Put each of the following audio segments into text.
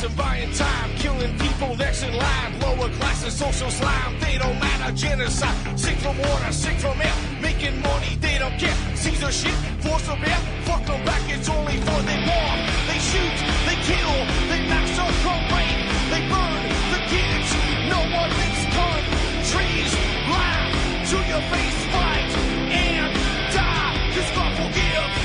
lies and buying time, killing people next in line. Lower classes, social slime, they don't matter. Genocide, sick from water, sick from air. Making money, they don't care. Caesar shit, force of air. Fuck them back, it's only for they war. They shoot, they kill, they massacre, rape. They burn the kids, no one thinks countries. Lie to your face, fight and die, 'cause God forgives.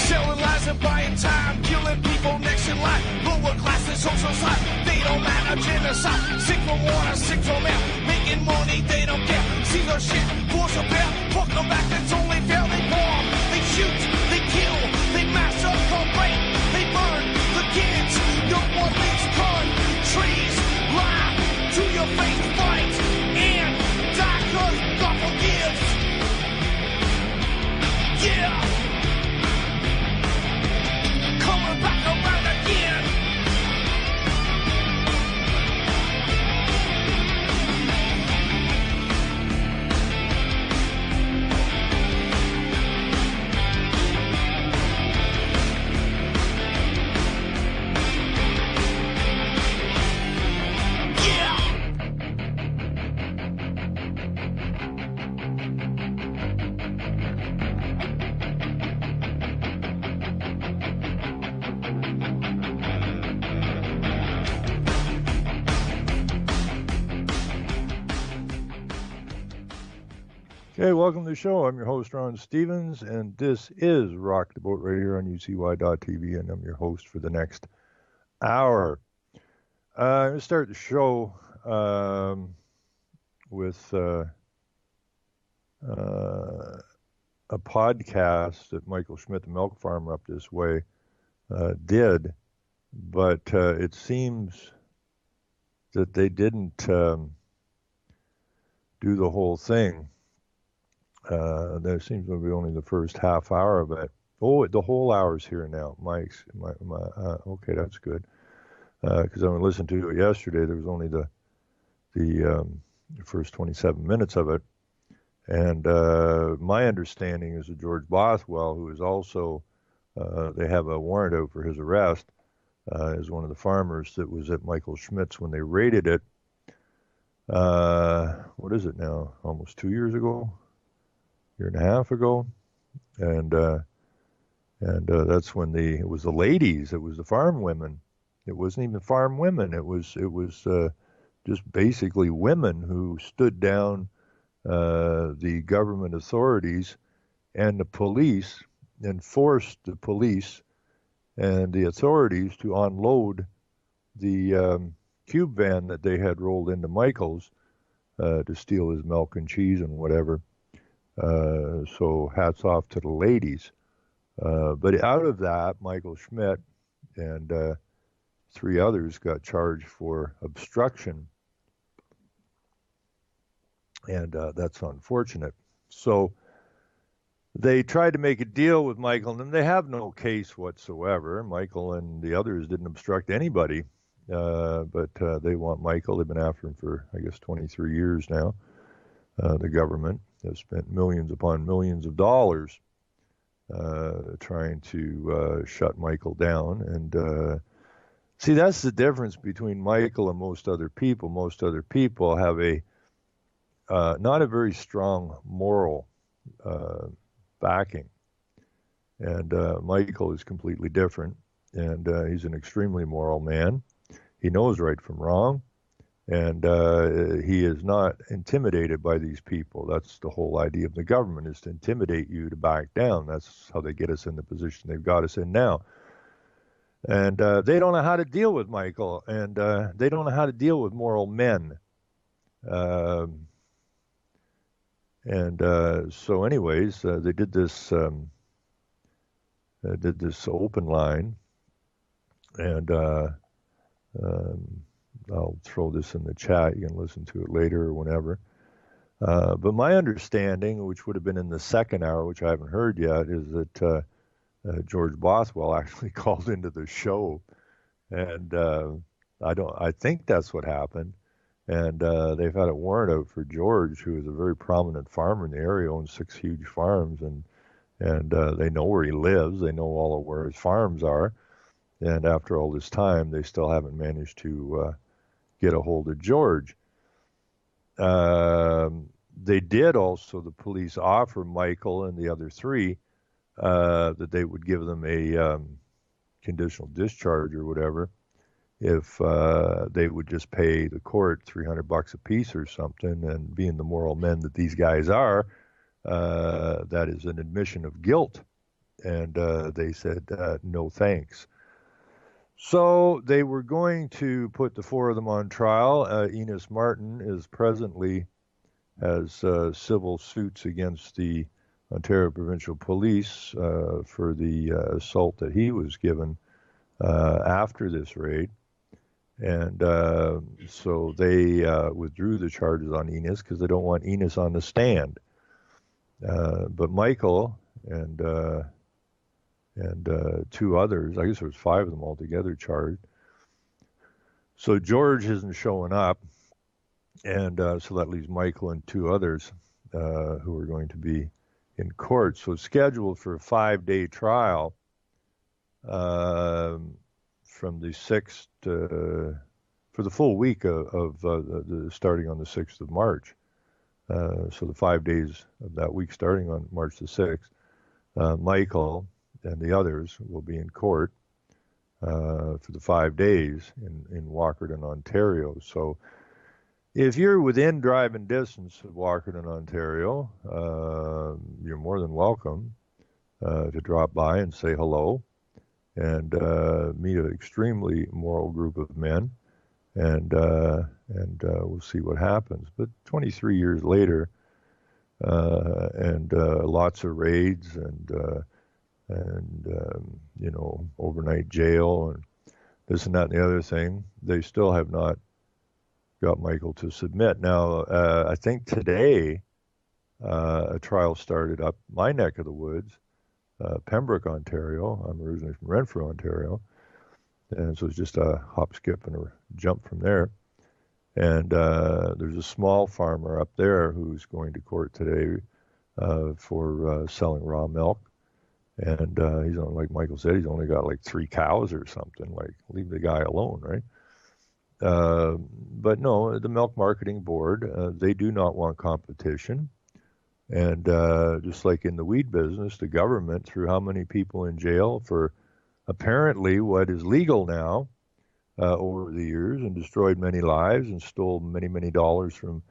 Selling lies and buying time, killing people next in line. Lower classes, social slide, they don't matter. Genocide, sick from water, sick from air. Making money, they don't care. See their shit, force a bear. Fuck them back, it's only fair. They bomb, they shoot, they kill, they massacre, rape. They burn the kids, no one thinks countries. Lie to your face, fight and die, 'cause God forgives. Yeah. Coming back around again. Hey, welcome to the show. I'm your host, Ron Stevens, and this is Rock the Boat right here on UCY.tv, and I'm your host for the next hour. I'm going to start the show with a podcast that Michael Schmidt, the milk farmer up this way, did, but it seems that they didn't do the whole thing. There seems to be only the first half hour of it. Oh, the whole hour's here now. Okay, that's good. Because I listened to it yesterday. There was only the first 27 minutes of it. And my understanding is that George Bothwell, who is also, they have a warrant out for his arrest, is one of the farmers that was at Michael Schmidt's when they raided it. What is it now? Almost 2 years ago? Year and a half ago, and that's when it was the ladies, it was the farm women. It wasn't even farm women. It was just basically women who stood down the government authorities and the police and forced the police and the authorities to unload the cube van that they had rolled into Michael's to steal his milk and cheese and whatever. So hats off to the ladies. But out of that, Michael Schmidt and 3 others got charged for obstruction. And that's unfortunate. So they tried to make a deal with Michael, and they have no case whatsoever. Michael and the others didn't obstruct anybody. But they want Michael. They've been after him for, I guess, 23 years now. The government has spent millions upon millions of dollars trying to shut Michael down. And see, that's the difference between Michael and most other people. Most other people have not a very strong moral backing. And Michael is completely different. And he's an extremely moral man. He knows right from wrong. And he is not intimidated by these people. That's the whole idea of the government, is to intimidate you to back down. That's how they get us in the position they've got us in now. And they don't know how to deal with Michael, and they don't know how to deal with moral men. So anyways, they did this open line, and I'll throw this in the chat. You can listen to it later or whenever. But my understanding, which would have been in the second hour, which I haven't heard yet, is that George Bothwell actually called into the show, and I think that's what happened. And they've had a warrant out for George, who is a very prominent farmer in the area, owns 6 huge farms, and they know where he lives. They know all of where his farms are. And after all this time, they still haven't managed to get a hold of George. They did also, the police offer Michael and the other 3 that they would give them a conditional discharge or whatever if they would just pay the court $300 a piece or something. And being the moral men that these guys are, that is an admission of guilt. And they said, no thanks. So they were going to put the 4 of them on trial. Enos Martin is presently has civil suits against the Ontario Provincial Police for the assault that he was given after this raid. And so they withdrew the charges on Enos because they don't want Enos on the stand. But Michael and 2 others, I guess there was 5 of them altogether charged. So George isn't showing up, and so that leaves Michael and 2 others who are going to be in court. So it's scheduled for a 5-day trial from the 6th for the full week of starting on the 6th of March. So the 5 days of that week starting on March the 6th, Michael and the others will be in court for the 5 days in Walkerton, Ontario. So if you're within driving distance of Walkerton, Ontario, you're more than welcome to drop by and say hello and meet an extremely moral group of men, and we'll see what happens. But 23 years later, and lots of raids and overnight jail and this and that and the other thing, they still have not got Michael to submit. Now, I think today a trial started up my neck of the woods, Pembroke, Ontario. I'm originally from Renfrew, Ontario. And so it's just a hop, skip, and a jump from there. And there's a small farmer up there who's going to court today for selling raw milk. And he's only, like Michael said, he's only got like 3 cows or something. Like, leave the guy alone, right? But no, the Milk Marketing Board, they do not want competition. And just like in the weed business, the government threw how many people in jail for apparently what is legal now over the years, and destroyed many lives and stole many, many dollars from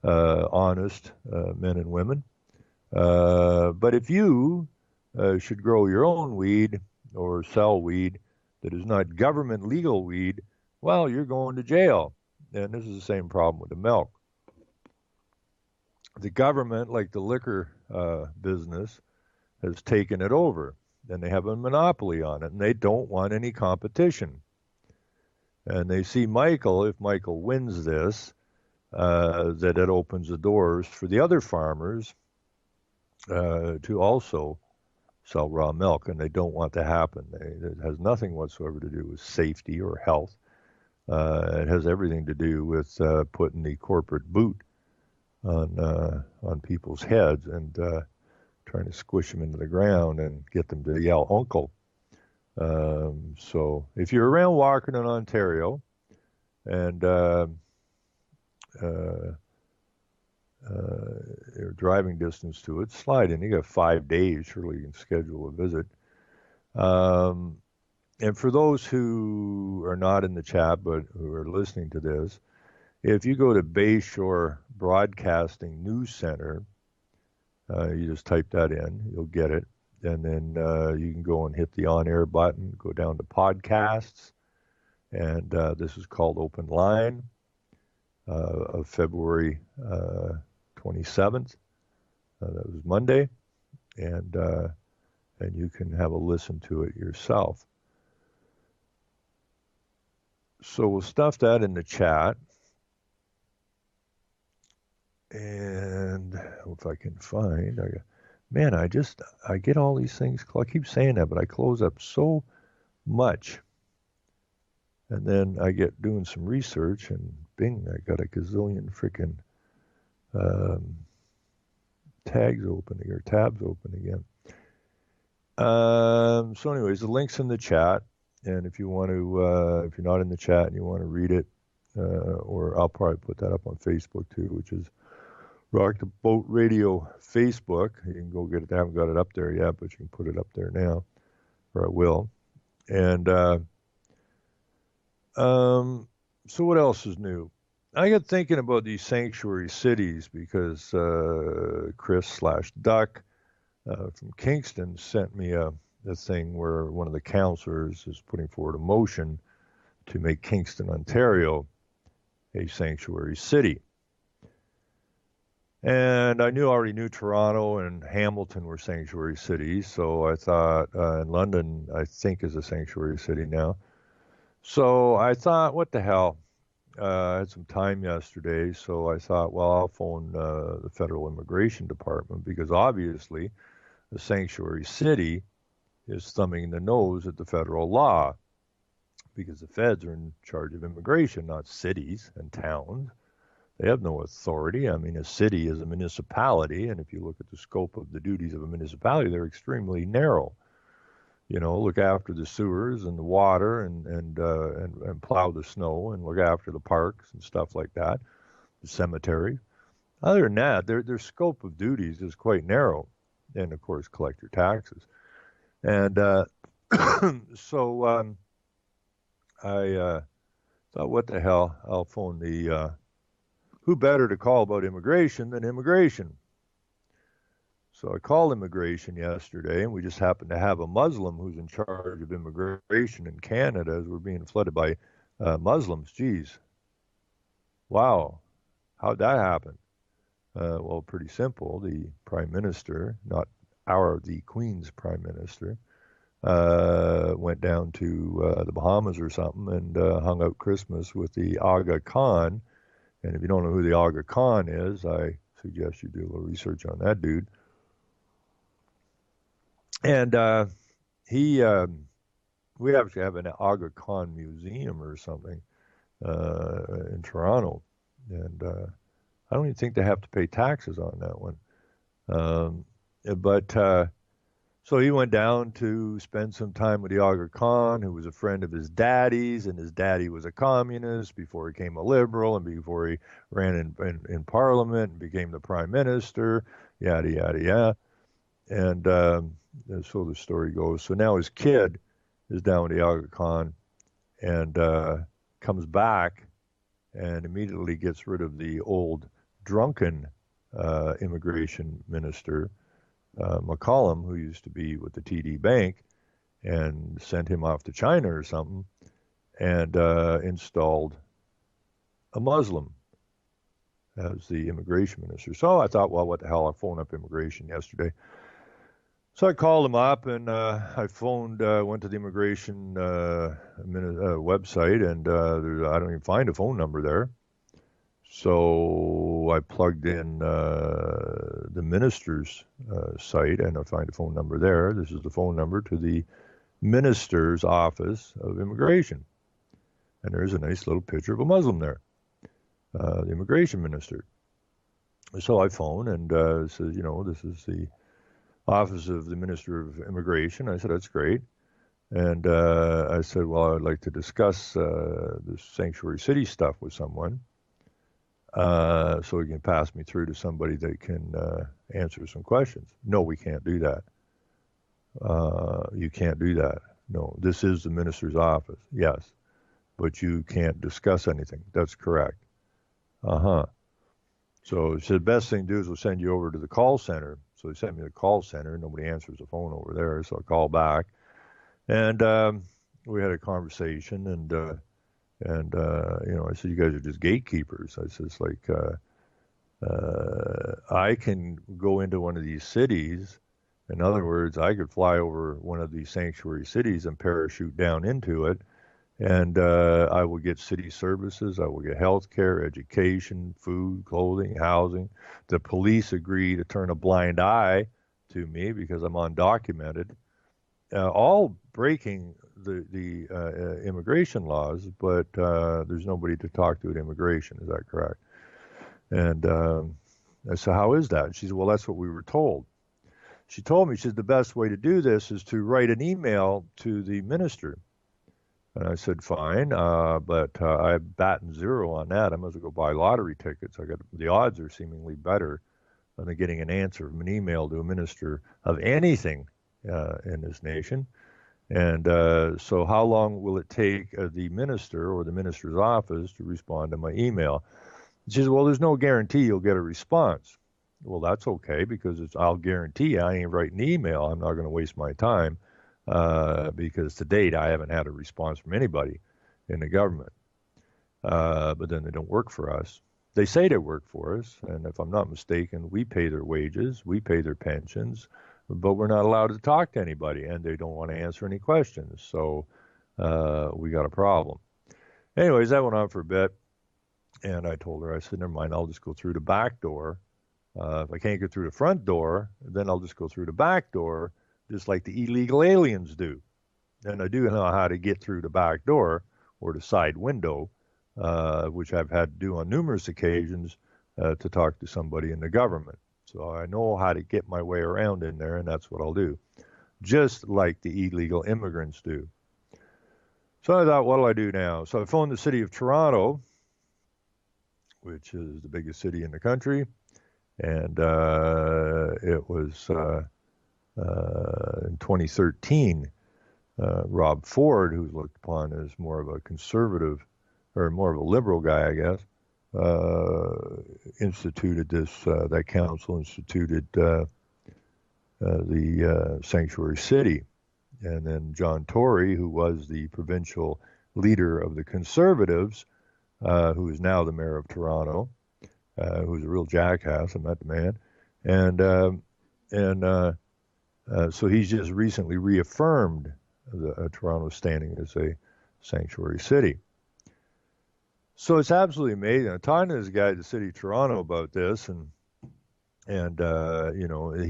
honest men and women. But if you should grow your own weed or sell weed that is not government legal weed, well, you're going to jail. And this is the same problem with the milk. The government, like the liquor business, has taken it over, and they have a monopoly on it, and they don't want any competition. And they see Michael, if Michael wins this, that it opens the doors for the other farmers to also sell raw milk, and they don't want to happen. It has nothing whatsoever to do with safety or health. It has everything to do with putting the corporate boot on people's heads and trying to squish them into the ground and get them to yell uncle. So if you're around Walkerton, Ontario, and you're driving distance to it, slide in. You got 5 days. Surely you can schedule a visit. And for those who are not in the chat but who are listening to this, if you go to Bayshore Broadcasting News Center, you just type that in, you'll get it. And then you can go and hit the on-air button, go down to podcasts. And this is called Open Line of February 27th. That was Monday. And you can have a listen to it yourself. So we'll stuff that in the chat. And if I can find, I get all these things. I keep saying that, but I close up so much. And then I get doing some research and Bing, I got a gazillion freaking tabs open again. So anyways, the link's in the chat, and if you want to, if you're not in the chat and you want to read it, or I'll probably put that up on Facebook too, which is Rock the Boat Radio Facebook. You can go get it. I haven't got it up there yet, but you can put it up there now, or I will. And so what else is new? I got thinking about these sanctuary cities because Chris/Duck from Kingston sent me a thing where one of the councillors is putting forward a motion to make Kingston, Ontario, a sanctuary city. And I already knew Toronto and Hamilton were sanctuary cities, so I thought, and London, I think, is a sanctuary city now. So I thought, what the hell? I had some time yesterday, so I thought, well, I'll phone the Federal Immigration Department, because obviously a sanctuary city is thumbing the nose at the federal law, because the feds are in charge of immigration, not cities and towns. They have no authority. I mean, a city is a municipality, and if you look at the scope of the duties of a municipality, they're extremely narrow. You know, look after the sewers and the water and plow the snow and look after the parks and stuff like that, the cemetery. Other than that, their scope of duties is quite narrow, and of course, collect your taxes. And so I thought, what the hell? I'll phone the who better to call about immigration than immigration? So I called immigration yesterday, and we just happened to have a Muslim who's in charge of immigration in Canada, as we're being flooded by Muslims. Geez. Wow. How'd that happen? Well, pretty simple. The Prime Minister, not the Queen's Prime Minister, went down to the Bahamas or something and hung out Christmas with the Aga Khan. And if you don't know who the Aga Khan is, I suggest you do a little research on that dude. And we actually have an Aga Khan museum or something in Toronto. And I don't even think they have to pay taxes on that one. So he went down to spend some time with the Aga Khan, who was a friend of his daddy's, and his daddy was a communist before he became a liberal and before he ran in Parliament and became the Prime Minister, yada, yada, yada. And so the story goes. So now his kid is down with the Aga Khan and comes back and immediately gets rid of the old drunken immigration minister, McCollum, who used to be with the TD Bank, and sent him off to China or something, and installed a Muslim as the immigration minister. So I thought, well, what the hell? I phoned up immigration yesterday. So I called him up, and I went to the immigration website, and I don't even find a phone number there. So I plugged in the minister's site, and I find a phone number there. This is the phone number to the minister's office of immigration. And there's a nice little picture of a Muslim there, the immigration minister. So I phone and says, this is the office of the Minister of Immigration. I said, that's great. And I said, well, I'd like to discuss the sanctuary city stuff with someone. So he can pass me through to somebody that can answer some questions. No, we can't do that. You can't do that. No, this is the minister's office. Yes, but you can't discuss anything. That's correct. So he said, the best thing to do is we'll send you over to the call center. So he sent me to the call center. Nobody answers the phone over there, so I called back. And we had a conversation, and I said, you guys are just gatekeepers. I said, it's like, I can go into one of these cities. In other words, I could fly over one of these sanctuary cities and parachute down into it, and I will get city services. I will get health care, education, food, clothing, housing. The police agree to turn a blind eye to me because I'm undocumented. All breaking the immigration laws, but there's nobody to talk to at immigration. Is that correct? And I said, how is that? And she said, well, that's what we were told. She told me, she said, the best way to do this is to write an email to the minister. And I said, fine, but I have batting zero on that. I must go buy lottery tickets. The odds are seemingly better than getting an answer from an email to a minister of anything in this nation. And so how long will it take the minister or the minister's office to respond to my email? She says, well, there's no guarantee you'll get a response. Well, that's okay, because I'll guarantee I ain't writing an email. I'm not going to waste my time because to date I haven't had a response from anybody in the government. But then they don't work for us. They say they work for us, and if I'm not mistaken, we pay their wages, we pay their pensions, but we're not allowed to talk to anybody, and they don't want to answer any questions. So we got a problem. Anyways, that went on for a bit, and I told her, I said, never mind, I'll just go through the back door. If I can't get through the front door, then I'll just go through the back door, just like the illegal aliens do. And I do know how to get through the back door or the side window, which I've had to do on numerous occasions to talk to somebody in the government. So I know how to get my way around in there, and that's what I'll do, just like the illegal immigrants do. So I thought, what do I do now? So I phoned the city of Toronto, which is the biggest city in the country, and it was in 2013, Rob Ford, who's looked upon as more of a conservative or more of a liberal guy, I guess, instituted that council instituted the sanctuary city. And then John Tory, who was the provincial leader of the Conservatives, who is now the mayor of Toronto, who's a real jackass, I met the man, and so he's just recently reaffirmed Toronto's standing as a sanctuary city. So it's absolutely amazing. I'm talking to this guy at the city of Toronto about this, and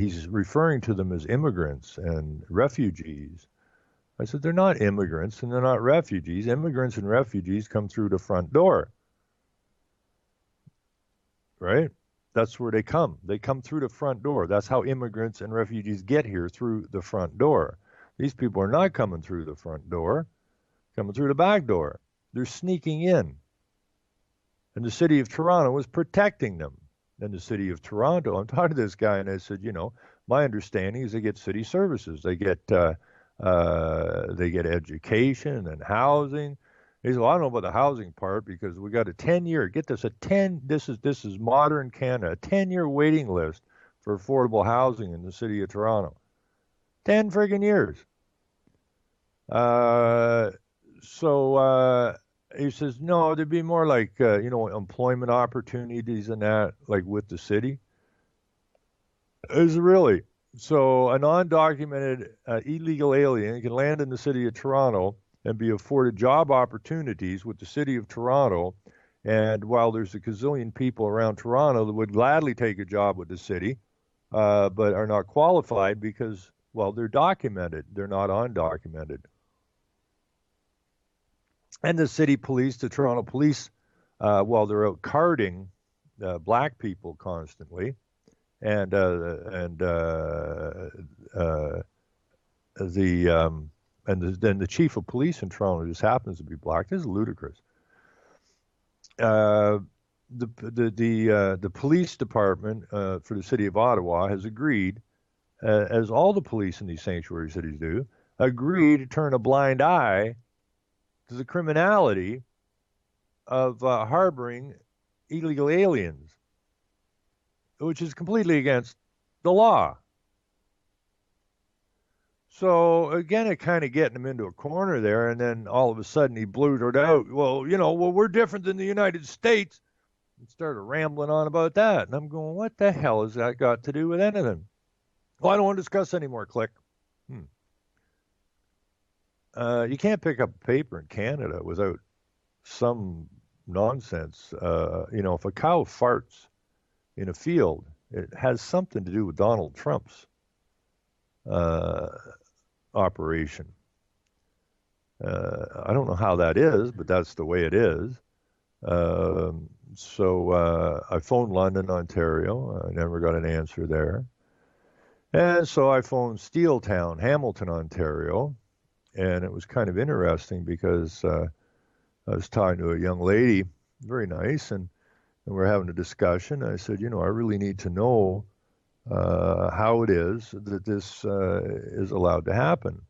he's referring to them as immigrants and refugees. I said, they're not immigrants and they're not refugees. Immigrants and refugees come through the front door, right? That's where they come. They come through the front door. That's how immigrants and refugees get here, through the front door. These people are not coming through the front door, coming through the back door. They're sneaking in. And the city of Toronto is protecting them. And the city of Toronto, I'm talking to this guy, and I said, my understanding is they get city services. They get education and housing. He said, well, I don't know about the housing part, because we got a 10-year, get this, this is modern Canada, a 10-year waiting list for affordable housing in the city of Toronto. 10 friggin' years. So he says, no, there'd be more like, employment opportunities and that, like with the city. Is really. So a non-documented illegal alien can land in the city of Toronto and be afforded job opportunities with the city of Toronto. And while there's a gazillion people around Toronto that would gladly take a job with the city, but are not qualified because, well, they're documented. They're not undocumented. And the city police, the Toronto police, while they're out carding black people constantly, and then the chief of police in Toronto just happens to be black. This is ludicrous. The police department for the city of Ottawa has agreed, as all the police in these sanctuary cities do, agree to turn a blind eye to the criminality of harboring illegal aliens, which is completely against the law. So again, it kind of getting him into a corner there, and then all of a sudden he blurted out, well, we're different than the United States, and started rambling on about that. And I'm going, what the hell has that got to do with anything? Well, I don't want to discuss anymore, click. You can't pick up a paper in Canada without some nonsense. If a cow farts in a field, it has something to do with Donald Trump's operation. I don't know how that is, but that's the way it is. So I phoned London, Ontario. I never got an answer there. And so I phoned Steeltown, Hamilton, Ontario. And it was kind of interesting because I was talking to a young lady, very nice, and we're having a discussion. I said, I really need to know how it is that this is allowed to happen.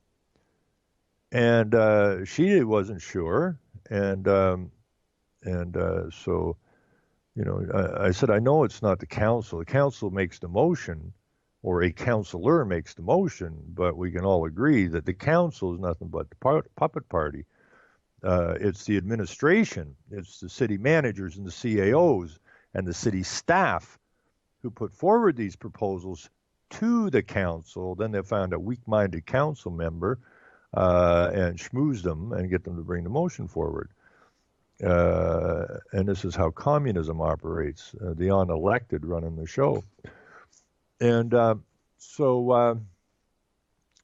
And she wasn't sure. So, I said, I know it's not the council. The council makes the motion, or a councillor makes the motion, but we can all agree that the council is nothing but the puppet party. It's the administration, it's the city managers and the CAOs and the city staff who put forward these proposals to the council. Then they found a weak-minded council member and schmooze them and get them to bring the motion forward. And this is how communism operates, the unelected running the show. And so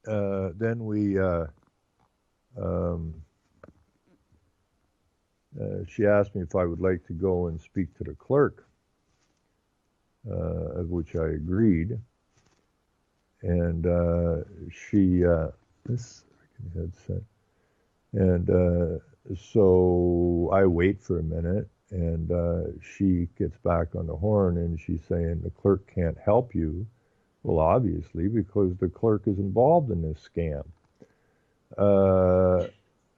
then she asked me if I would like to go and speak to the clerk, of which I agreed. And so I wait for a minute, and she gets back on the horn, and she's saying the clerk can't help you. Well, obviously, because the clerk is involved in this scam.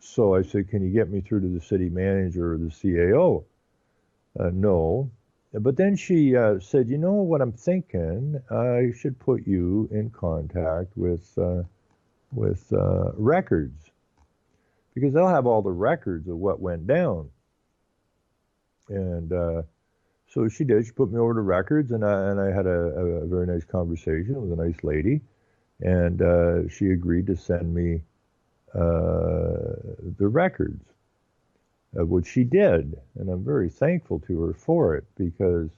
So I said, can you get me through to the city manager or the CAO? No. But then she said, you know what I'm thinking? I should put you in contact with records, because they'll have all the records of what went down. And so she did. She put me over to records, and I had a very nice conversation with a nice lady, and she agreed to send me the records, which she did, and I'm very thankful to her for it, because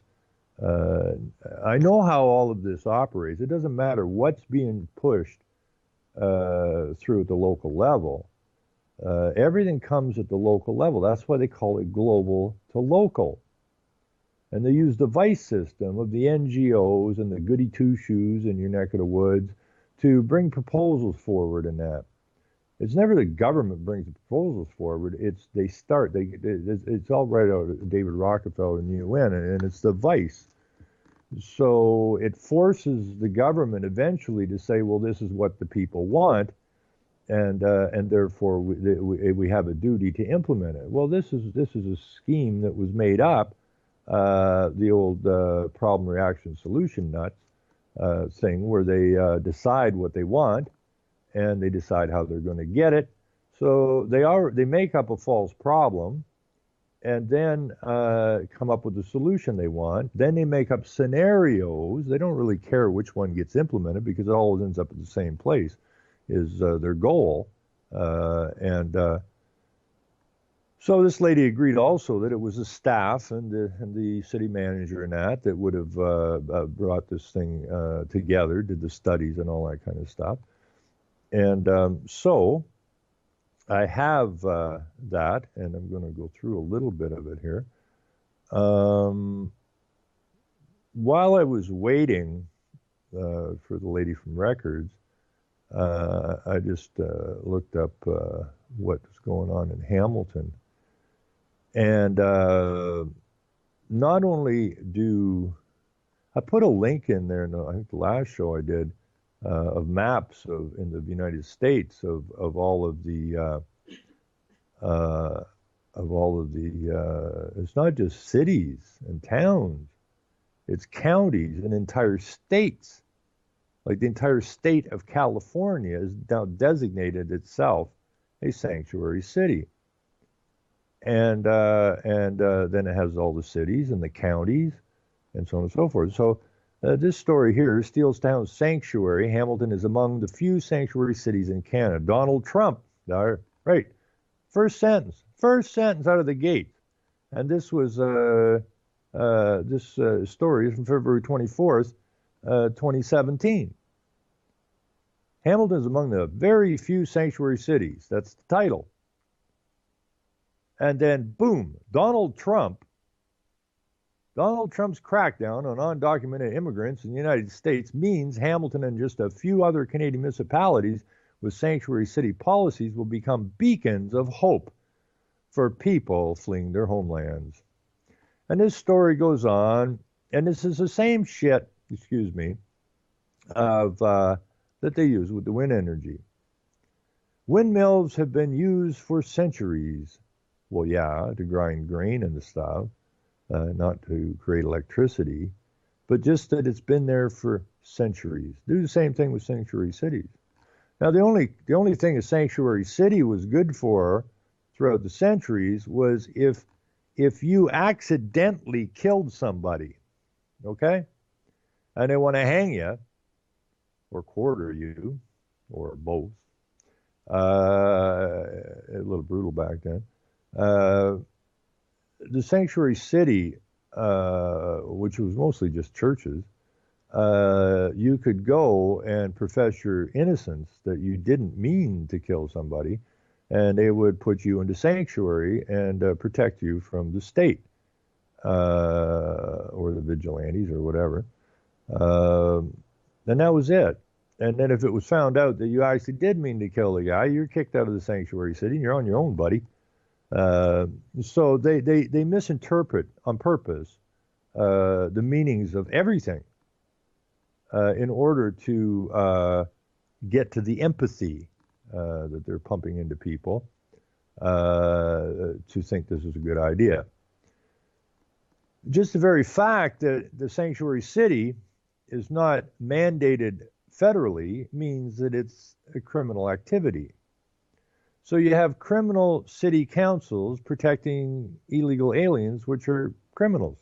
I know how all of this operates. It doesn't matter what's being pushed through at the local level. Everything comes at the local level. That's why they call it global to local. And they use the vice system of the NGOs and the goody two-shoes in your neck of the woods to bring proposals forward in that. It's never the government brings the proposals forward. It's it's all right out of David Rockefeller and the UN, and it's the vice. So it forces the government eventually to say, well, this is what the people want, and therefore we have a duty to implement it. Well, this is a scheme that was made up, the old problem, reaction, solution nuts thing, where they decide what they want, and they decide how they're going to get it. So they make up a false problem, and then come up with the solution they want. Then they make up scenarios. They don't really care which one gets implemented, because it always ends up at the same place, is their goal. So this lady agreed also that it was the staff and the city manager and that would have brought this thing together, did the studies and all that kind of stuff. And so I have that, and I'm going to go through a little bit of it here. While I was waiting for the lady from Records, I just looked up what was going on in Hamilton. And not only I put a link in there, I think the last show I did, of maps in the United States of all of the it's not just cities and towns, it's counties and entire states. Like the entire state of California has now designated itself a sanctuary city. And then it has all the cities and the counties and so on and so forth. So this story here, Steelstown Sanctuary, Hamilton is among the few sanctuary cities in Canada. Donald Trump, right, first sentence out of the gate. And this was, this story is from February 24th, 2017. Hamilton is among the very few sanctuary cities. That's the title. And then, boom, Donald Trump's crackdown on undocumented immigrants in the United States means Hamilton and just a few other Canadian municipalities with sanctuary city policies will become beacons of hope for people fleeing their homelands. And this story goes on, and this is the same shit, that they use with the wind energy. Windmills have been used for centuries. Well, yeah, to grind grain and the stuff. Not to create electricity, but just that it's been there for centuries. Do the same thing with sanctuary cities. Now, the only thing a sanctuary city was good for throughout the centuries was if you accidentally killed somebody, okay, and they want to hang you or quarter you or both. A little brutal back then. The sanctuary city, which was mostly just churches, you could go and profess your innocence that you didn't mean to kill somebody, and they would put you into sanctuary and protect you from the state or the vigilantes or whatever. And that was it. And then if it was found out that you actually did mean to kill the guy, you're kicked out of the sanctuary city and you're on your own, buddy. So they misinterpret on purpose the meanings of everything in order to get to the empathy that they're pumping into people to think this is a good idea. Just the very fact that the sanctuary city is not mandated federally means that it's a criminal activity. So you have criminal city councils protecting illegal aliens, which are criminals.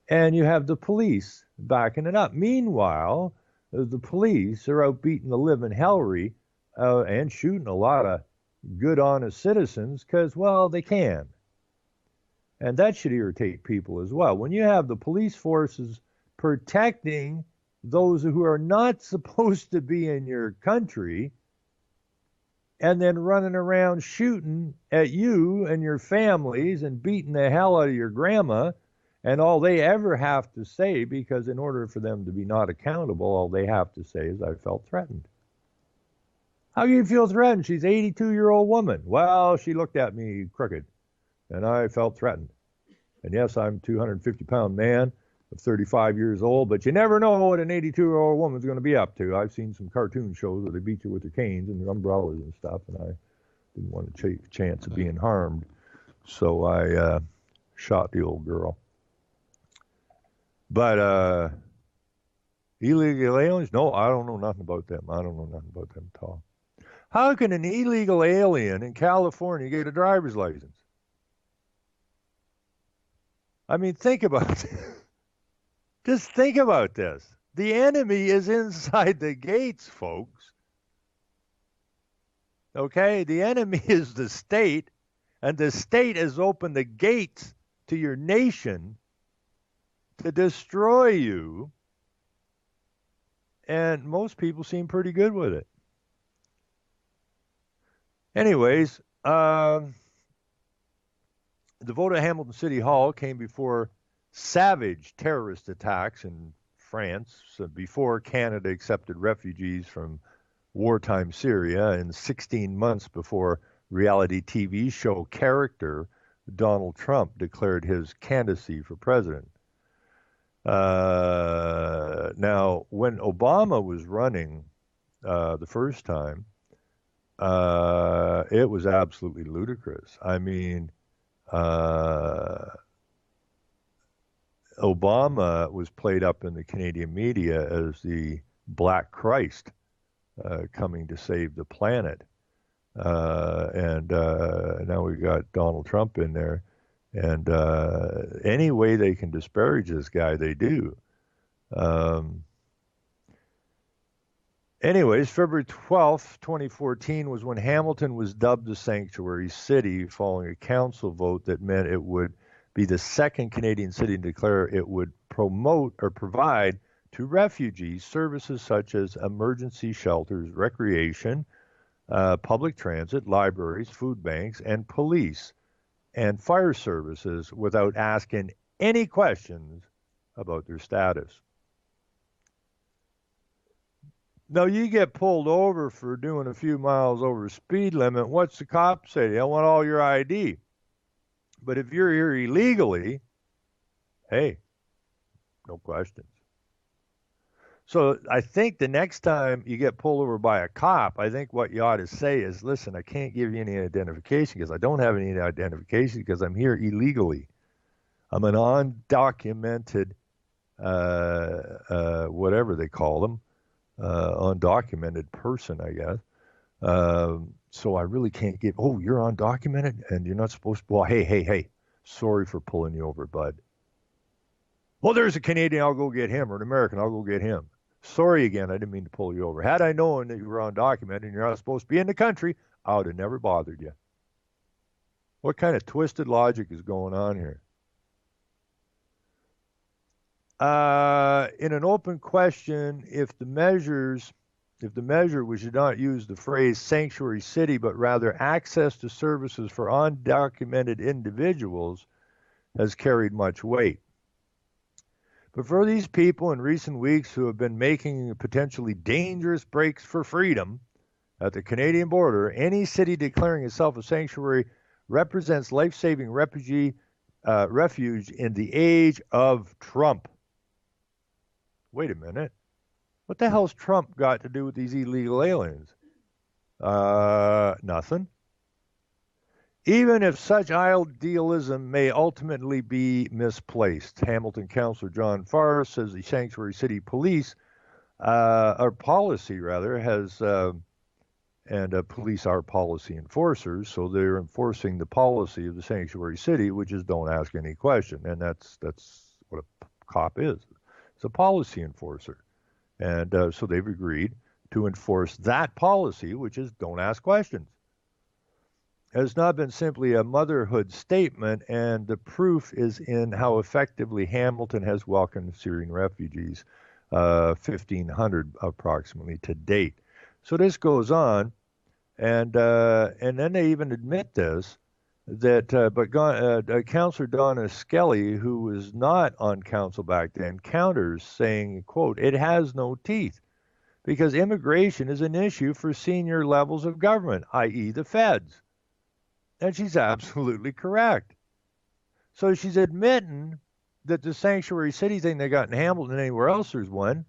And you have the police backing it up. Meanwhile, the police are out beating the living hellry and shooting a lot of good, honest citizens because, well, they can. And that should irritate people as well. When you have the police forces protecting those who are not supposed to be in your country, and then running around shooting at you and your families and beating the hell out of your grandma, and all they ever have to say, because in order for them to be not accountable, all they have to say is, I felt threatened. How do you feel threatened? She's an 82-year-old woman. Well, she looked at me crooked, and I felt threatened. And yes, I'm a 250-pound man of 35 years old, but you never know what an 82-year-old woman's going to be up to. I've seen some cartoon shows where they beat you with their canes and their umbrellas and stuff, and I didn't want to take a chance of being harmed, so I shot the old girl. But illegal aliens? No, I don't know nothing about them. I don't know nothing about them at all. How can an illegal alien in California get a driver's license? I mean, think about it. Just think about this. The enemy is inside the gates, folks. Okay? The enemy is the state, and the state has opened the gates to your nation to destroy you, and most people seem pretty good with it. Anyways, the vote at Hamilton City Hall came before savage terrorist attacks in France, before Canada accepted refugees from wartime Syria, and 16 months before reality TV show character Donald Trump declared his candidacy for president. Now, when Obama was running the first time, it was absolutely ludicrous. I mean, Obama was played up in the Canadian media as the Black Christ coming to save the planet. And now we got Donald Trump in there. And any way they can disparage this guy, they do. Anyways, February 12th, 2014 was when Hamilton was dubbed the sanctuary city following a council vote that meant it would be the second Canadian city to declare it would promote or provide to refugees services such as emergency shelters, recreation, public transit, libraries, food banks, and police and fire services without asking any questions about their status. Now, you get pulled over for doing a few miles over speed limit. What's the cop say? I want all your ID. But if you're here illegally, hey, no questions. So I think the next time you get pulled over by a cop, I think what you ought to say is, listen, I can't give you any identification because I don't have any identification because I'm here illegally. I'm an undocumented, whatever they call them, undocumented person, I guess. So I really can't give, oh, you're undocumented and you're not supposed to, well, hey, sorry for pulling you over, bud. Well, there's a Canadian, I'll go get him, or an American, I'll go get him. Sorry again, I didn't mean to pull you over. Had I known that you were undocumented and you're not supposed to be in the country, I would have never bothered you. What kind of twisted logic is going on here? In an open question, if the measure we should not use the phrase sanctuary city, but rather access to services for undocumented individuals, has carried much weight. But for these people in recent weeks who have been making potentially dangerous breaks for freedom at the Canadian border, any city declaring itself a sanctuary represents life-saving refuge in the age of Trump. Wait a minute. What the hell's Trump got to do with these illegal aliens? Nothing. Even if such idealism may ultimately be misplaced, Hamilton Councillor John Farr says the Sanctuary City Police, or policy rather, has, and police are policy enforcers, so they're enforcing the policy of the Sanctuary City, which is don't ask any question, and that's what a cop is. It's a policy enforcer. And so they've agreed to enforce that policy, which is don't ask questions. It has not been simply a motherhood statement, and the proof is in how effectively Hamilton has welcomed Syrian refugees, 1,500 approximately to date. So this goes on, and then they even admit this, that Councillor Donna Skelly, who was not on council back then, counters saying, quote, it has no teeth because immigration is an issue for senior levels of government, i.e. the feds. And she's absolutely correct. So she's admitting that the sanctuary city thing they got in Hamilton and anywhere else there's one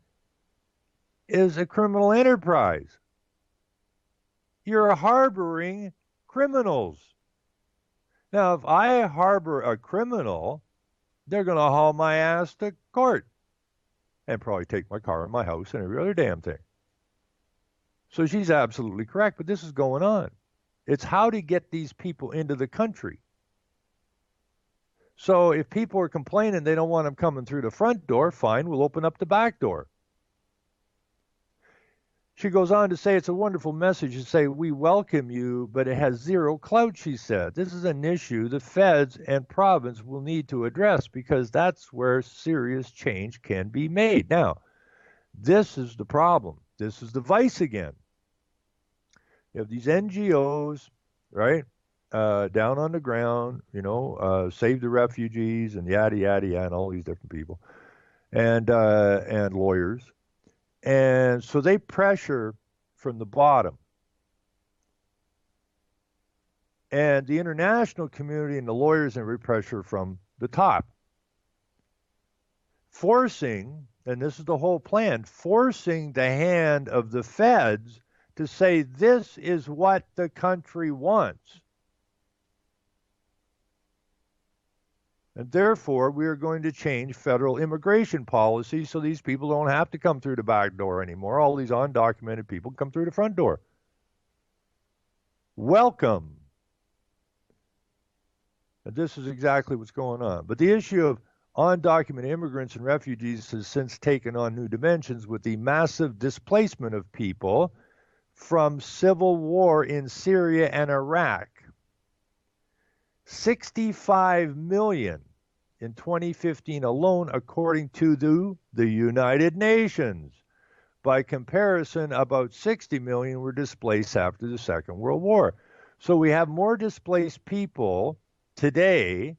is a criminal enterprise. You're harboring criminals. Now, if I harbor a criminal, they're going to haul my ass to court and probably take my car and my house and every other damn thing. So she's absolutely correct, but this is going on. It's how to get these people into the country. So if people are complaining they don't want them coming through the front door, fine, we'll open up the back door. She goes on to say it's a wonderful message to say we welcome you, but it has zero clout, she said. This is an issue the feds and province will need to address because that's where serious change can be made. Now, this is the problem. This is the vice again. You have these NGOs, right, down on the ground, Save the Refugees and yada, yada, yada, and all these different people, and lawyers. And so they pressure from the bottom. And the international community and the lawyers and pressure from the top. Forcing, and this is the whole plan, forcing the hand of the feds to say this is what the country wants. And therefore, we are going to change federal immigration policy so these people don't have to come through the back door anymore. All these undocumented people come through the front door. Welcome. And this is exactly what's going on. But the issue of undocumented immigrants and refugees has since taken on new dimensions with the massive displacement of people from civil war in Syria and Iraq. 65 million in 2015 alone, according to the United Nations. By comparison, about 60 million were displaced after the Second World War. So we have more displaced people today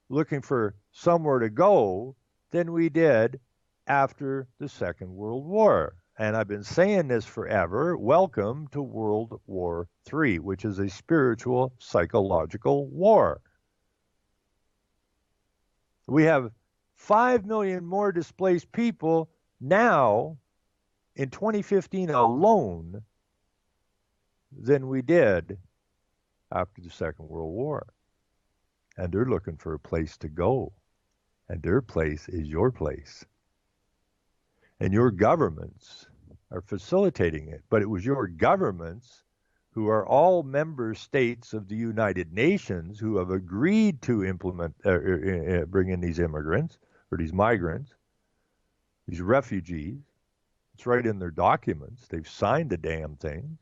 looking for somewhere to go than we did after the Second World War. And I've been saying this forever. Welcome to World War III, which is a spiritual, psychological war. We have 5 million more displaced people now in 2015 alone than we did after the Second World War. And they're looking for a place to go. And their place is your place. And your governments are facilitating it. But it was your governments, who are all member states of the United Nations, who have agreed to bring in these immigrants, or these migrants, these refugees. It's right in their documents. They've signed the damn thing.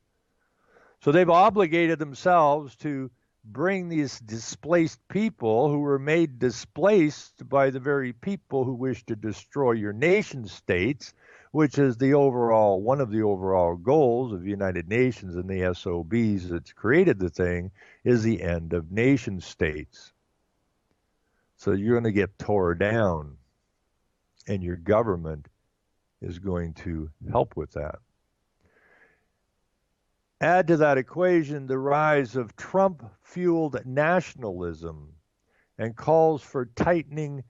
So they've obligated themselves to bring these displaced people, who were made displaced by the very people who wish to destroy your nation states, which is one of the overall goals of the United Nations and the SOBs that's created the thing, is the end of nation states. So you're going to get tore down, and your government is going to help with that. Add to that equation the rise of Trump-fueled nationalism and calls for tightening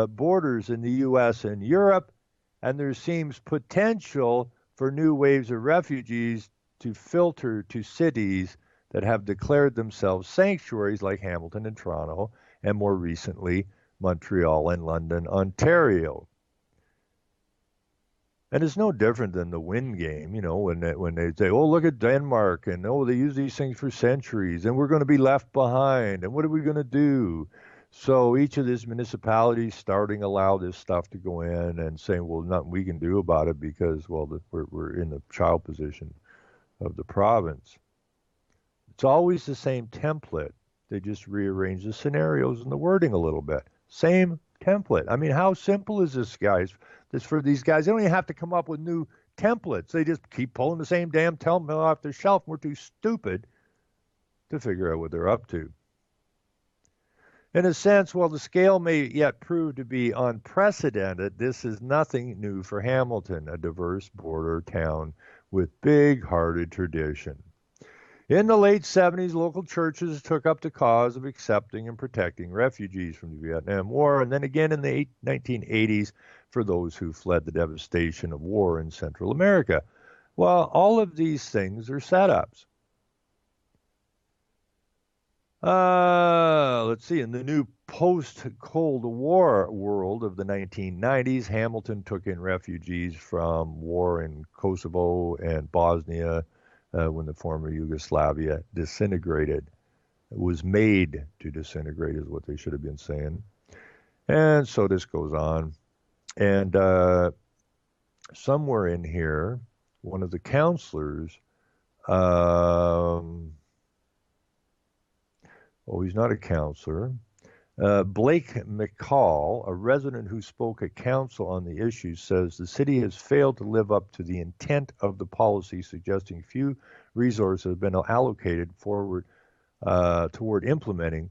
borders in the U.S. and Europe, and there seems potential for new waves of refugees to filter to cities that have declared themselves sanctuaries like Hamilton and Toronto, and more recently Montreal and London, Ontario. And it's no different than the wind game, when they say, oh, look at Denmark, and oh, they use these things for centuries, and we're going to be left behind, and what are we going to do? So each of these municipalities starting allow this stuff to go in and saying, well, nothing we can do about it because, well, we're in the child position of the province. It's always the same template. They just rearrange the scenarios and the wording a little bit. Same template. I mean, how simple is this, guys? This for these guys. They don't even have to come up with new templates. They just keep pulling the same damn template off the shelf. We're too stupid to figure out what they're up to. In a sense, while the scale may yet prove to be unprecedented, this is nothing new for Hamilton, a diverse border town with big-hearted tradition. In the late 70s, local churches took up the cause of accepting and protecting refugees from the Vietnam War, and then again in the 1980s for those who fled the devastation of war in Central America. Well, all of these things are setups. Let's see, in the new post-Cold War world of the 1990s, Hamilton took in refugees from war in Kosovo and Bosnia, when the former Yugoslavia disintegrated. It was made to disintegrate is what they should have been saying. And so this goes on. And somewhere in here, one of the counselors, he's not a counselor, Blake McCall, a resident who spoke at council on the issue, says the city has failed to live up to the intent of the policy, suggesting few resources have been allocated toward implementing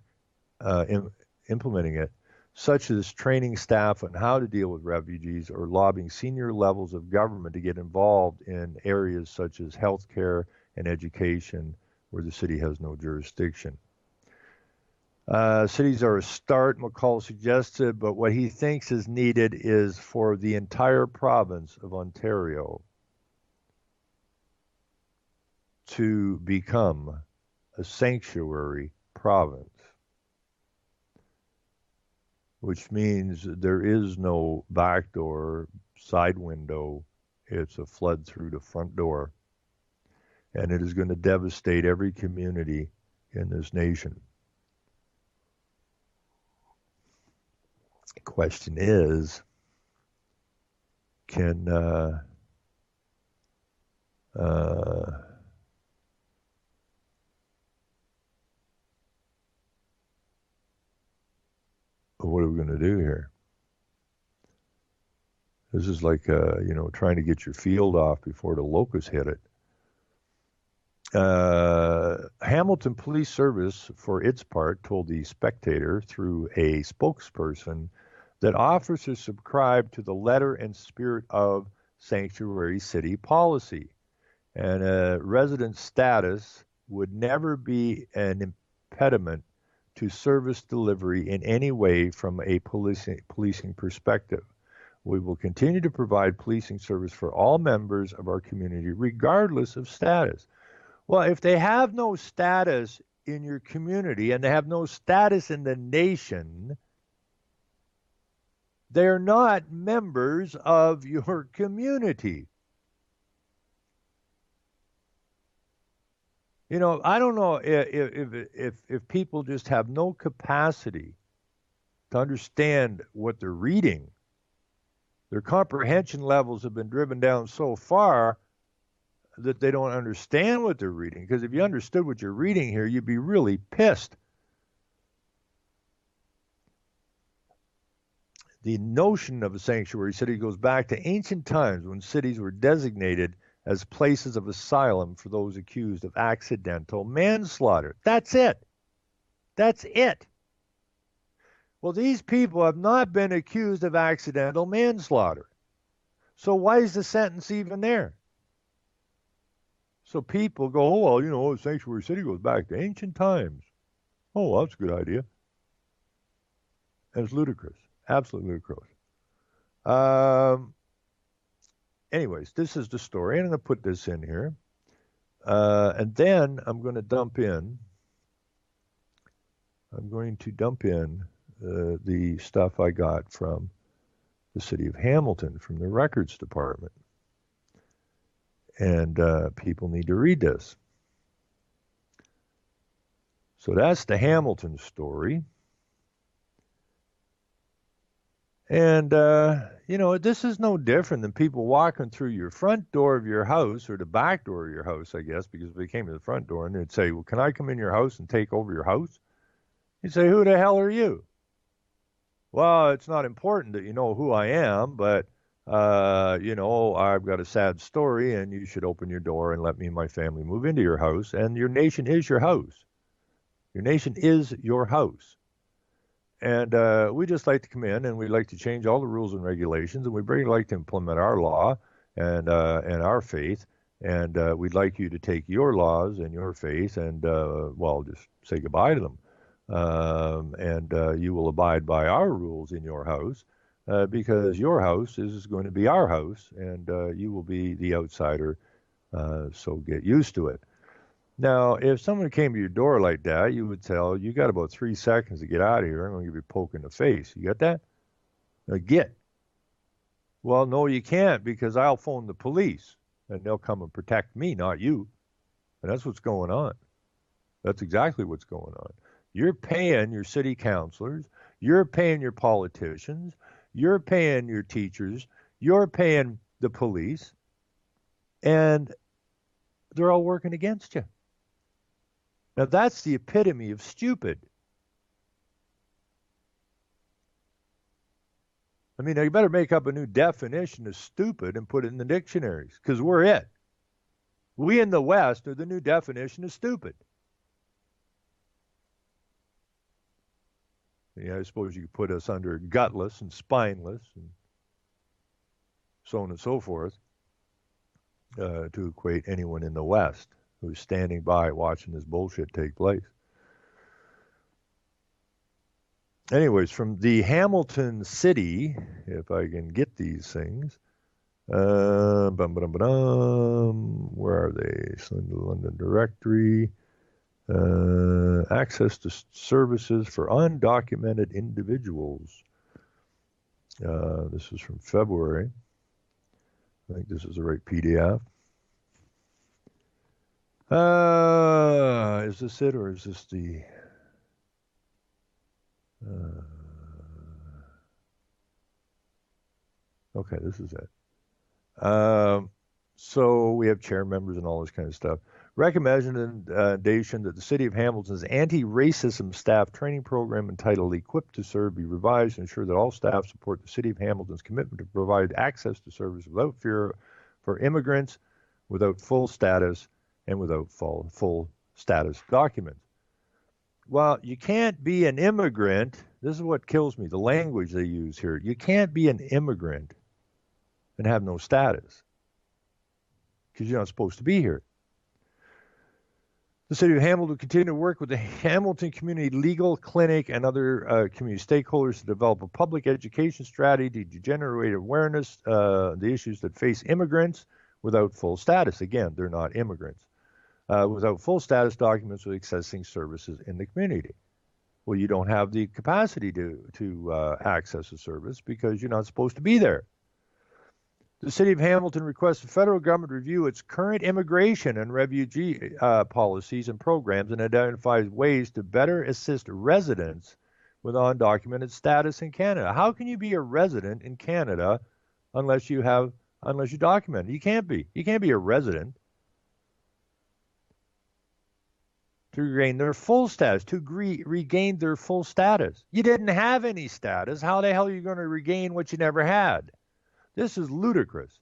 it, such as training staff on how to deal with refugees or lobbying senior levels of government to get involved in areas such as healthcare and education, where the city has no jurisdiction. Cities are a start, McCall suggested, but what he thinks is needed is for the entire province of Ontario to become a sanctuary province, which means there is no back door, side window. It's a flood through the front door. And it is going to devastate every community in this nation. The question is, what are we going to do here? This is like, trying to get your field off before the locusts hit it. Hamilton Police Service, for its part, told the Spectator through a spokesperson that officers subscribe to the letter and spirit of sanctuary city policy, and resident status would never be an impediment to service delivery in any way from a policing perspective. We will continue to provide policing service for all members of our community, regardless of status. Well, if they have no status in your community and they have no status in the nation, they're not members of your community. I don't know if people just have no capacity to understand what they're reading. Their comprehension levels have been driven down so far that they don't understand what they're reading. Because if you understood what you're reading here, you'd be really pissed. The notion of a sanctuary city goes back to ancient times when cities were designated as places of asylum for those accused of accidental manslaughter. That's it. That's it. Well, these people have not been accused of accidental manslaughter. So why is the sentence even there? So people go, oh, well, sanctuary city goes back to ancient times. Oh, well, that's a good idea. And it's ludicrous. Absolutely ludicrous. Anyways, this is the story. I'm going to put this in here. And then I'm going to dump in the stuff I got from the city of Hamilton, from the records department. And people need to read this. So that's the Hamilton story. And, this is no different than people walking through your front door of your house, or the back door of your house, I guess, because they came to the front door, and they'd say, well, can I come in your house and take over your house? You'd say, who the hell are you? Well, it's not important that you know who I am, but, I've got a sad story, and you should open your door and let me and my family move into your house, and your nation is your house. Your nation is your house. And we just like to come in, and we'd like to change all the rules and regulations, and we'd really like to implement our law and our faith, and we'd like you to take your laws and your faith and, just say goodbye to them. And you will abide by our rules in your house, because your house is going to be our house, and you will be the outsider, so get used to it. Now, if someone came to your door like that, you would tell, you got about 3 seconds to get out of here. I'm going to give you a poke in the face. You got that? Now get. Well, no, you can't, because I'll phone the police, and they'll come and protect me, not you. And that's what's going on. That's exactly what's going on. You're paying your city councilors. You're paying your politicians. You're paying your teachers. You're paying the police. And they're all working against you. Now, that's the epitome of stupid. I mean, you better make up a new definition of stupid and put it in the dictionaries, because we're it. We in the West are the new definition of stupid. Yeah, I suppose you could put us under gutless and spineless and so on and so forth, to equate anyone in the West who's standing by watching this bullshit take place. Anyways, from the Hamilton City, if I can get these things, where are they? London Directory, access to services for undocumented individuals. This is from February. I think this is the right PDF. Is this it, or is this the... okay, this is it. So we have chair members and all this kind of stuff. recommendation that the City of Hamilton's anti-racism staff training program entitled Equipped to Serve be revised to ensure that all staff support the City of Hamilton's commitment to provide access to service without fear for immigrants, without full status, and without full status documents. Well, you can't be an immigrant. This is what kills me, the language they use here. You can't be an immigrant and have no status because you're not supposed to be here. The City of Hamilton will continue to work with the Hamilton Community Legal Clinic and other community stakeholders to develop a public education strategy to generate awareness of the issues that face immigrants without full status. Again, they're not immigrants. Without full status documents with accessing services in the community. Well, you don't have the capacity to access a service because you're not supposed to be there. The City of Hamilton requests the federal government review its current immigration and refugee policies and programs and identifies ways to better assist residents with undocumented status in Canada. How can you be a resident in Canada unless you document it? You can't be. You can't be a resident. To regain their full status, regain their full status. You didn't have any status. How the hell are you going to regain what you never had? This is ludicrous.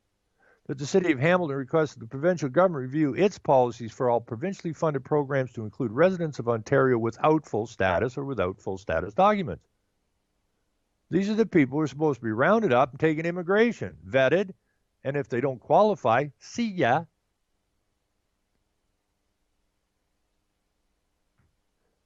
That the City of Hamilton requests the provincial government review its policies for all provincially funded programs to include residents of Ontario without full status or without full status documents. These are the people who are supposed to be rounded up and taken immigration, vetted, and if they don't qualify, see ya.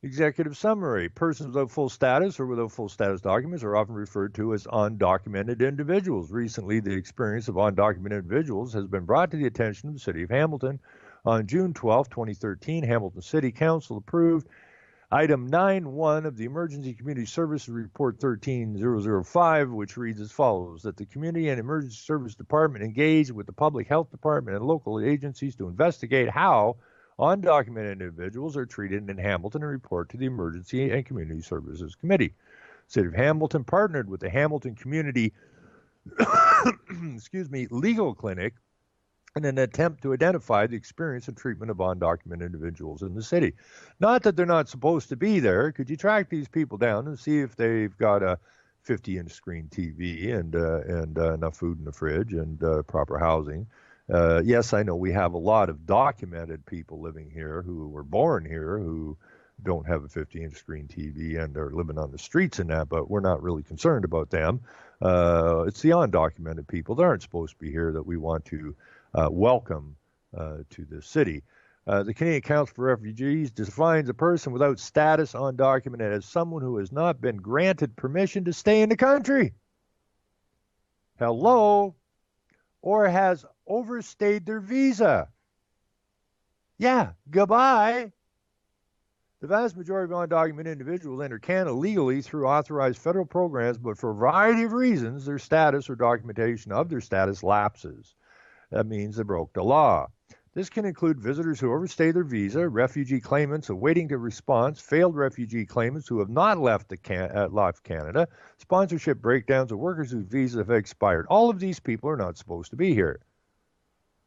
Executive summary. Persons without full status or without full status documents are often referred to as undocumented individuals. Recently, the experience of undocumented individuals has been brought to the attention of the City of Hamilton. On June 12, 2013, Hamilton City Council approved Item 9.1 of the Emergency Community Services Report 13005, which reads as follows, that the Community and Emergency Service Department engage with the Public Health Department and local agencies to investigate how undocumented individuals are treated in Hamilton and report to the Emergency and Community Services Committee. City of Hamilton partnered with the Hamilton Community Legal Clinic in an attempt to identify the experience and treatment of undocumented individuals in the city. Not that they're not supposed to be there. Could you track these people down and see if they've got a 50-inch screen TV and enough food in the fridge and proper housing? Yes, I know we have a lot of documented people living here who were born here who don't have a 50-inch screen TV and are living on the streets and that, but we're not really concerned about them. It's the undocumented people that aren't supposed to be here that we want to welcome to the city. The Canadian Council for Refugees defines a person without status undocumented as someone who has not been granted permission to stay in the country. Hello? Or has overstayed their visa. Yeah, goodbye. The vast majority of undocumented individuals enter Canada legally through authorized federal programs, but for a variety of reasons, their status or documentation of their status lapses. That means they broke the law. This can include visitors who overstay their visa, refugee claimants awaiting a response, failed refugee claimants who have not left Canada, sponsorship breakdowns of workers whose visas have expired. All of these people are not supposed to be here.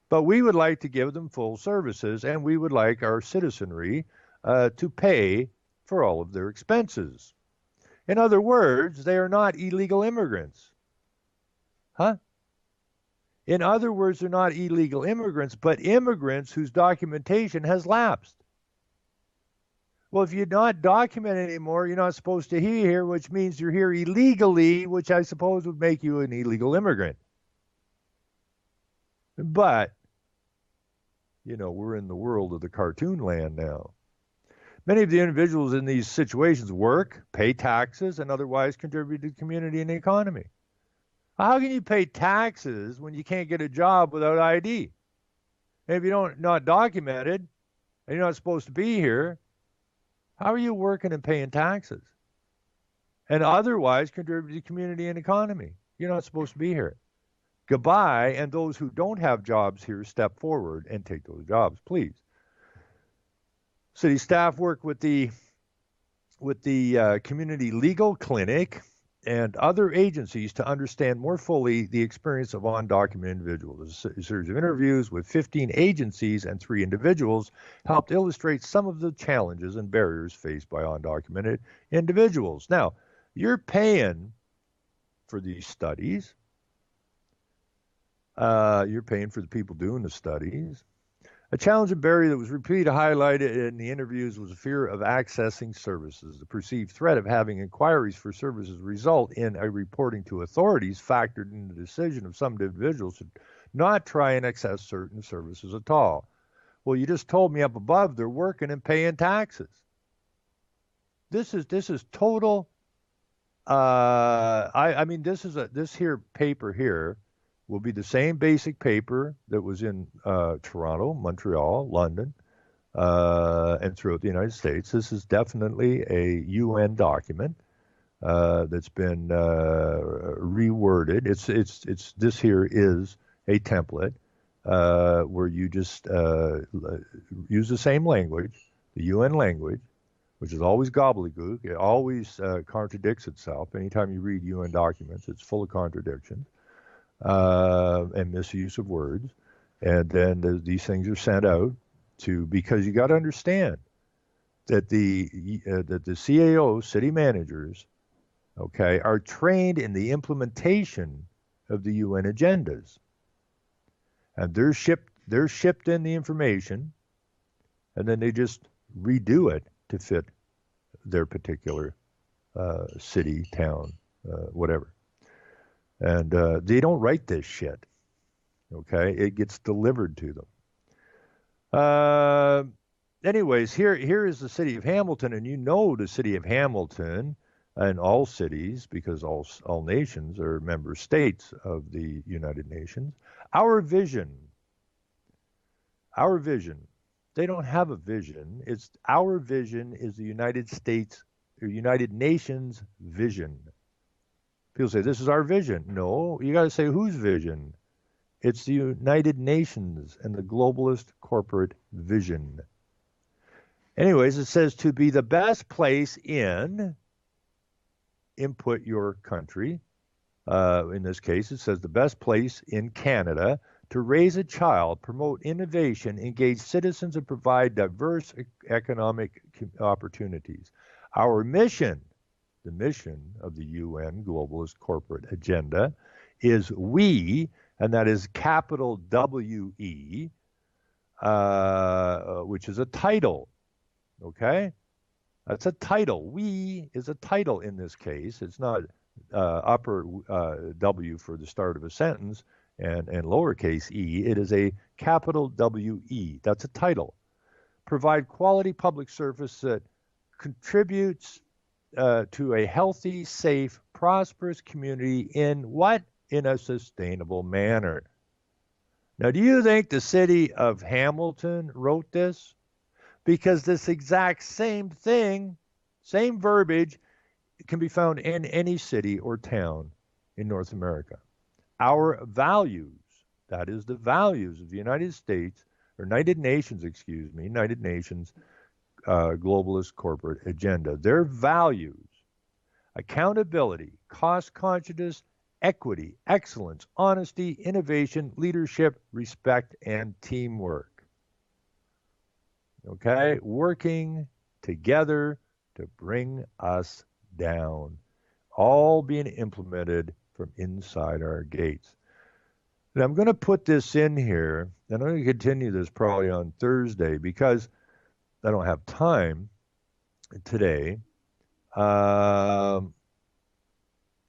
But we would like to give them full services, and we would like our citizenry to pay for all of their expenses. In other words, they are not illegal immigrants. Huh? In other words, they're not illegal immigrants, but immigrants whose documentation has lapsed. Well, if you're not documented anymore, you're not supposed to be here, which means you're here illegally, which I suppose would make you an illegal immigrant. But, we're in the world of the cartoon land now. Many of the individuals in these situations work, pay taxes, and otherwise contribute to the community and the economy. How can you pay taxes when you can't get a job without ID? And if you're not documented and you're not supposed to be here, how are you working and paying taxes? And otherwise contribute to the community and economy. You're not supposed to be here. Goodbye, and those who don't have jobs here, step forward and take those jobs, please. City staff work with the Community Legal Clinic and other agencies to understand more fully the experience of undocumented individuals. A series of interviews with 15 agencies and 3 individuals helped illustrate some of the challenges and barriers faced by undocumented individuals. Now, you're paying for these studies. You're paying for the people doing the studies. A challenge and barrier that was repeatedly highlighted in the interviews was the fear of accessing services. The perceived threat of having inquiries for services result in a reporting to authorities factored in the decision of some individuals to not try and access certain services at all. Well, you just told me up above they're working and paying taxes. This is total. This here paper here will be the same basic paper that was in Toronto, Montreal, London, and throughout the United States. This is definitely a UN document that's been reworded. It's this here is a template where you just use the same language, the UN language, which is always gobbledygook. It always contradicts itself. Anytime you read UN documents, it's full of contradictions. And misuse of words, and then these things are sent out because you got to understand that the CAO, city managers, okay, are trained in the implementation of the UN agendas, and they're shipped in the information, and then they just redo it to fit their particular city, town, whatever. And they don't write this shit, okay? It gets delivered to them. Anyways, here is the city of Hamilton, and you know the city of Hamilton and all cities, because all nations are member states of the United Nations. Our vision. They don't have a vision. It's our vision is the United States or United Nations vision. People say, this is our vision. No, you got to say whose vision? It's the United Nations and the globalist corporate vision. Anyways, it says to be the best place in input your country. In this case, it says the best place in Canada to raise a child, promote innovation, engage citizens, and provide diverse economic opportunities. Our mission, the mission of the UN globalist corporate agenda, is we, and that is capital W-E, which is a title, okay? That's a title. We is a title in this case. It's not upper W for the start of a sentence and lowercase e. It is a capital W-E. That's a title. Provide quality public service that contributes to a healthy, safe, prosperous community in what? In a sustainable manner. Now, do you think the city of Hamilton wrote this? Because this exact same thing, same verbiage, can be found in any city or town in North America. Our values, that is the values of the United States, or United Nations globalist corporate agenda. Their values, accountability, cost consciousness, equity, excellence, honesty, innovation, leadership, respect, and teamwork. Okay? Working together to bring us down. All being implemented from inside our gates. And I'm going to put this in here, and I'm going to continue this probably on Thursday because I don't have time today.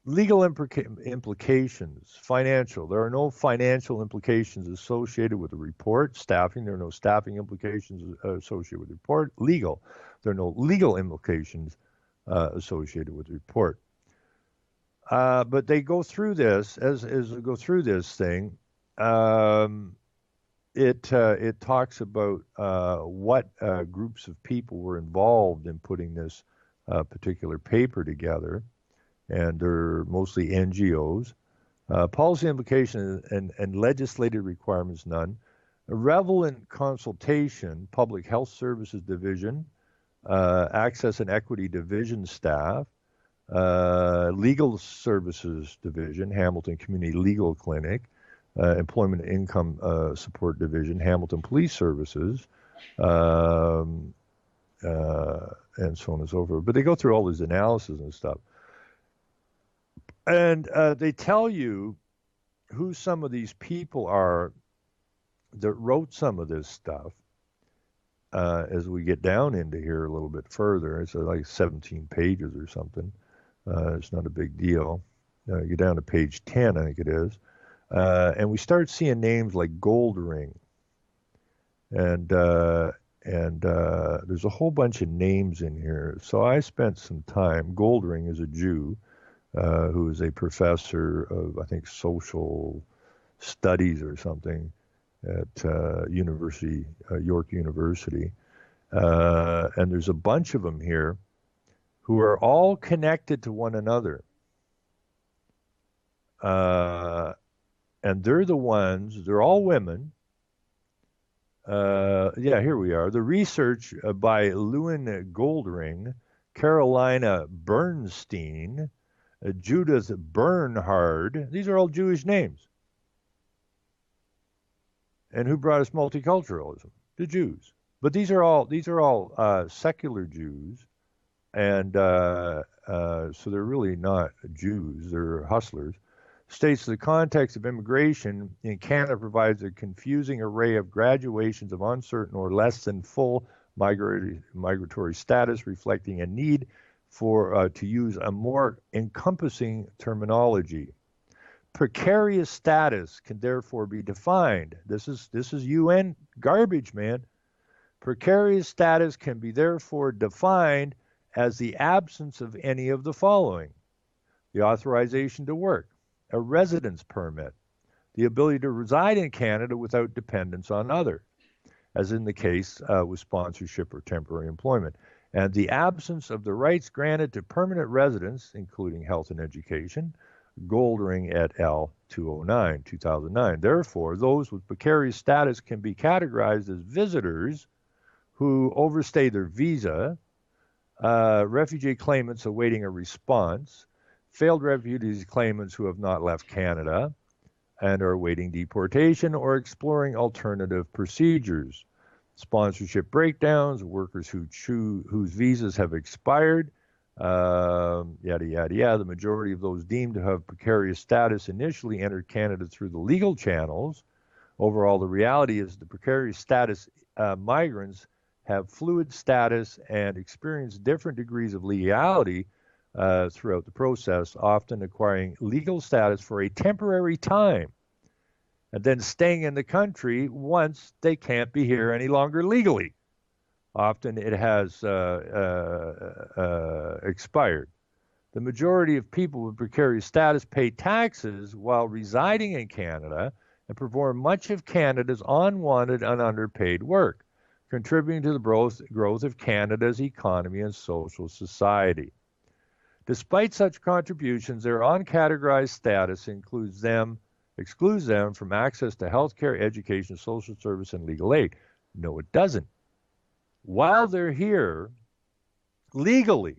Legal implications, financial. There are no financial implications associated with the report. Staffing, there are no staffing implications associated with the report. Legal, there are no legal implications associated with the report. But they go through this, as they go through this thing, it talks about what groups of people were involved in putting this particular paper together, and they're mostly NGOs. Policy implications and legislative requirements, none. A relevant consultation, Public Health Services Division, Access and Equity Division staff, Legal Services Division, Hamilton Community Legal Clinic, Employment and Income Support Division, Hamilton Police Services, and so on and so forth. But they go through all these analysis and stuff. And they tell you who some of these people are that wrote some of this stuff. As we get down into here a little bit further, it's like 17 pages or something. It's not a big deal. You get down to page 10, I think it is. And we start seeing names like Goldring. And there's a whole bunch of names in here. So I spent some time. Goldring is a Jew who is a professor of, I think, social studies or something at York University. And there's a bunch of them here who are all connected to one another. And they're the ones, they're all women. Here we are. The research by Lewin Goldring, Carolina Bernstein, Judith Bernhard. These are all Jewish names. And who brought us multiculturalism? The Jews. But these are all secular Jews, and so they're really not Jews. They're hustlers. States the context of immigration in Canada provides a confusing array of graduations of uncertain or less than full migratory status, reflecting a need for to use a more encompassing terminology. Precarious status can therefore be defined. This is UN garbage, man. Precarious status can be therefore defined as the absence of any of the following: the authorization to work, a residence permit, the ability to reside in Canada without dependence on others, as in the case with sponsorship or temporary employment, and the absence of the rights granted to permanent residents, including health and education. Goldring et al. 2009. Therefore, those with precarious status can be categorized as visitors who overstay their visa, refugee claimants awaiting a response, failed refugee claimants who have not left Canada and are awaiting deportation or exploring alternative procedures, sponsorship breakdowns, workers whose visas have expired, yada, yada, yada. The majority of those deemed to have precarious status initially entered Canada through the legal channels. Overall, the reality is the precarious status migrants have fluid status and experience different degrees of legality throughout the process, often acquiring legal status for a temporary time and then staying in the country once they can't be here any longer legally. Often it has expired. The majority of people with precarious status pay taxes while residing in Canada and perform much of Canada's unwanted and underpaid work, contributing to the growth of Canada's economy and social society. Despite such contributions, their uncategorized status excludes them from access to healthcare, education, social service, and legal aid. No, it doesn't. While they're here, legally,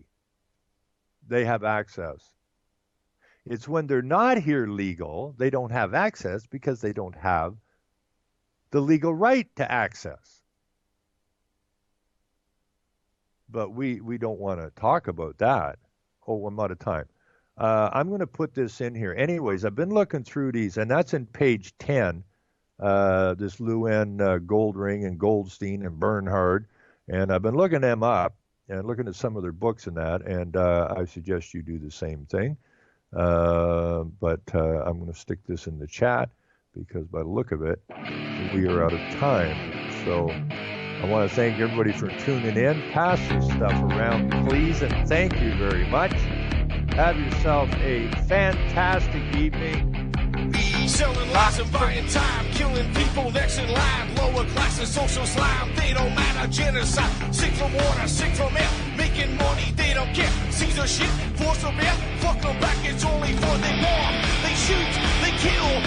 they have access. It's when they're not here legal, they don't have access because they don't have the legal right to access. But we don't want to talk about that. Oh, I'm out of time. I'm going to put this in here. Anyways, I've been looking through these, and that's in page 10, this Lewin, Goldring, and Goldstein, and Bernhard. And I've been looking them up and looking at some of their books and that, and I suggest you do the same thing. But I'm going to stick this in the chat because by the look of it, we are out of time. So I want to thank everybody for tuning in. Pass this stuff around, please, and thank you very much. Have yourself a fantastic evening. Selling lies and buying time, killing people next in line. Lower class and social slime, they don't matter. Genocide, sick from water, sick from air. Making money, they don't care. Censorship, force of air. Fuck them back, it's only for they war. They shoot, they kill.